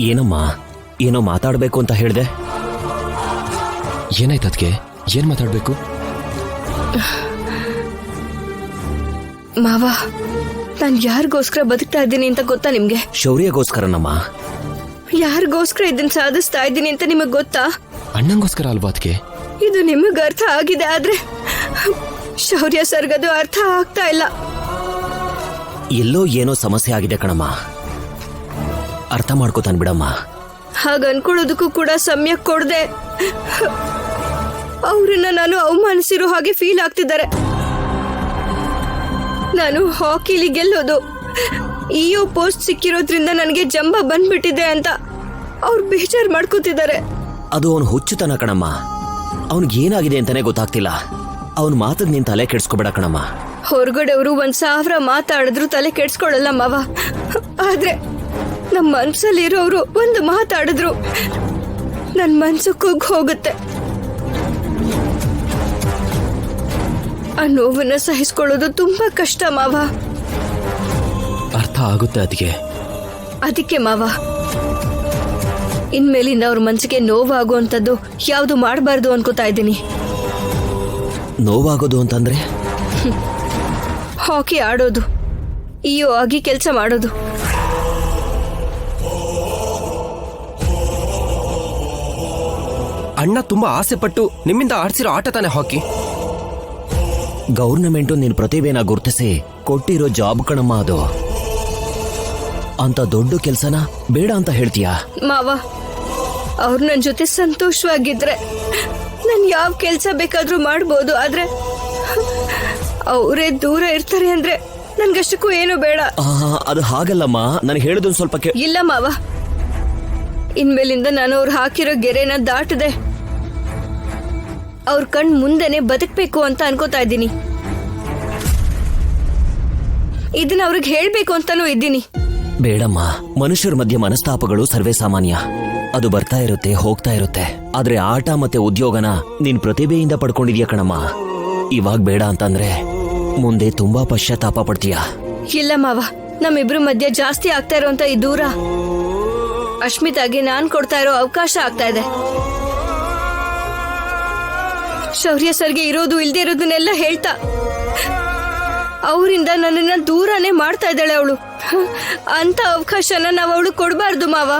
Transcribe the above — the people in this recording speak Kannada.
ಏನಮ್ಮ, ಏನೋ ಮಾತಾಡ್ಬೇಕು ಅಂತ ಹೇಳ್ದೆ. ಏನಾಯ್ತು ಅದಕ್ಕೆ? ಏನ್ ಮಾತಾಡ್ಬೇಕು? ಮಾವ, ನಾನ್ ಯಾರಿಗೋಸ್ಕರ ಬದುಕ್ತಾ ಇದ್ದೀನಿ ಅಂತ ಗೊತ್ತಾ ನಿಮ್ಗೆ? ಶೌರ್ಯಗೋಸ್ಕರನಮ್ಮ. ಯಾರಿಗೋಸ್ಕರ ಇದನ್ನ ಸಾಧಿಸ್ತಾ ಇದ್ದೀನಿ ಅಂತ ನಿಮಗ್ ಗೊತ್ತಾ? ಅಣ್ಣಂಗೋಸ್ಕರ ಅಲ್ವಾ ಅದಕ್ಕೆ? ಇದು ನಿಮಗ್ ಅರ್ಥ ಆಗಿದೆ, ಆದ್ರೆ ಶೌರ್ಯ ಸರ್ಗದು ಅರ್ಥ ಆಗ್ತಾ ಇಲ್ಲ. ಎಲ್ಲೋ ಏನೋ ಸಮಸ್ಯೆ ಆಗಿದೆ ಕಣಮ್ಮ, ಅರ್ಥ ಮಾಡ್ಕೋತಾನ್ ಬಿಡಮ್ಮ. ಹಾಗ ಅನ್ಕೊಳ್ಳೋದಕ್ಕೂ ಕೂಡ ಸಮಯ ಕೊಡದೆ ಅವ್ರನ್ನ ನಾನು ಅವಮಾನಿಸಿರೋ ಹಾಗೆ ಫೀಲ್ ಆಗ್ತಿದ್ದಾರೆ. ನಾನು ಹಾಕಿಲಿ ಗೆಲ್ಲೋದು, ಇಒ ಪೋಸ್ಟ್ ಸಿಕ್ಕಿರೋದ್ರಿಂದ ನನಗೆ ಜಂಬ ಬಂದ್ಬಿಟ್ಟಿದೆ ಅಂತ ಅವ್ರು ಬೇಜಾರ್ ಮಾಡ್ಕೋತಿದ್ದಾರೆ. ಅದು ಅವನು ಹುಚ್ಚುತನ ಕಣಮ್ಮ. ಅವನಿಗೇನಾಗಿದೆ ಅಂತಾನೆ ಗೊತ್ತಾಗ್ತಿಲ್ಲ. ಅವನ್ ಮಾತದ್ ನಿನ್ ತಲೆ ಕೆಡ್ಸ್ಕೊಬೇಡ ಕಣಮ್ಮ. ಹೊರಗಡೆ ಅವರು 1000 ಮಾತಾಡಿದ್ರು ತಲೆ ಕೆಡ್ಸ್ಕೊಳಲ್ಲ ಮಾವ, ಆದ್ರೆ ನಮ್ಮ ಮನ್ಸಲ್ಲಿರೋರು ಒಂದು ಮಾತಾಡಿದ್ರು ನನ್ ಮನ್ಸು ಕುಗ್ಗ್ ಹೋಗುತ್ತೆ. ಆ ನೋವನ್ನ ಸಹಿಸ್ಕೊಳ್ಳೋದು ತುಂಬಾ ಕಷ್ಟ ಮಾವ. ಅರ್ಥ ಆಗುತ್ತೆ ಅದಕ್ಕೆ ಮಾವ, ಇನ್ಮೇಲಿಂದ ಅವ್ರ ಮನ್ಸಿಗೆ ನೋವಾಗುವಂಥದ್ದು ಯಾವುದು ಮಾಡಬಾರ್ದು ಅನ್ಕೋತಾ ಇದ್ದೀನಿ. ನೋವಾಗೋದು ಅಂತಂದ್ರೆ? ಹಾಕಿ ಆಡೋದು, ಇಒ ಆಗಿ ಕೆಲಸ ಮಾಡೋದು. ಅಣ್ಣ ತುಂಬಾ ಆಸೆ ಪಟ್ಟು ನಿಮ್ಮಿಂದ ಆಡ್ಸಿರೋ ಆಟ ತಾನೆ ಹಾಕಿ. ಗೌರ್ನಮೆಂಟು ನಿನ್ ಪ್ರತಿಭೆನ ಗುರ್ತಿಸಿ ಕೊಟ್ಟಿರೋ ಜಾಬ್ ಕಣಮ್ಮ ಅದು. ಅಂತ ದೊಡ್ಡ ಕೆಲ್ಸನ ಬೇಡ ಅಂತ ಹೇಳ್ತೀಯಾ? ಮಾವ, ಅವ್ರು ನನ್ನ ಜೊತೆ ಸಂತೋಷವಾಗಿದ್ರೆ ನಾನು ಯಾವ ಕೆಲಸ ಬೇಕಾದ್ರೂ ಮಾಡ್ಬೋದು, ಆದ್ರೆ ಅವರೇ ದೂರ ಇರ್ತಾರೆ ಅಂದ್ರೆ ನನ್ಗಷ್ಟಕ್ಕೂ ಏನು ಬೇಡ. ಅದು ಹಾಗಲ್ಲಮ್ಮ, ನಾನು ಹೇಳೋದೊಂದು ಸ್ವಲ್ಪ ಇಲ್ಲ ಮಾವ, ಇನ್ಮೇಲಿಂದ ನಾನು ಅವ್ರು ಹಾಕಿರೋ ಗೆರೆನ ದಾಟದೆ ಅವ್ರ ಕಣ್ ಮುಂದೆನೆ ಬದುಕ್ಬೇಕು ಅಂತ ಅನ್ಕೋತಾ ಇದ್ದೀನಿ. ಇದನ್ನ ಅವ್ರಿಗೆ ಹೇಳ್ಬೇಕು ಅಂತಾನೂ ಇದ್ದೀನಿ. ಬೇಡಮ್ಮ, ಮನುಷ್ಯರ ಮಧ್ಯೆ ಮನಸ್ತಾಪಗಳು ಸರ್ವೇ ಸಾಮಾನ್ಯ. ಅದು ಬರ್ತಾ ಇರುತ್ತೆ, ಹೋಗ್ತಾ ಇರುತ್ತೆ. ಆದ್ರೆ ಆಟ ಮತ್ತೆ ಉದ್ಯೋಗನ ನಿನ್ ಪ್ರತಿಭೆಯಿಂದ ಪಡ್ಕೊಂಡಿದ್ಯಾ ಕಣಮ್ಮ. ಇವಾಗ ಬೇಡ ಅಂತಂದ್ರೆ ಮುಂದೆ ತುಂಬಾ ಪಶ್ಚಾತ್ತಾಪ ಪಡ್ತೀಯ. ಇಲ್ಲ ಮಾವ, ನಮ್ಮಿಬ್ರು ಮಧ್ಯೆ ಜಾಸ್ತಿ ಆಗ್ತಾ ಇರೋಂತ ಈ ದೂರ ಅಶ್ಮಿತಾಗೆ ನಾನ್ ಕೊಡ್ತಾ ಇರೋ ಅವಕಾಶ ಆಗ್ತಾ ಇದೆ. ಶೌರ್ಯ ಸರ್ಗೆ ಇರೋದು ಇಲ್ದೇ ಇರೋದನ್ನೆಲ್ಲ ಹೇಳ್ತಾ ಅವರಿಂದ ನನ್ನನ್ನ ದೂರನೇ ಮಾಡ್ತಾ ಇದ್ದಾಳೆ ಅವಳು. ಅಂತ ಅವಕಾಶನ ನಾವು ಅವಳು ಕೊಡಬಾರ್ದು ಮಾವ.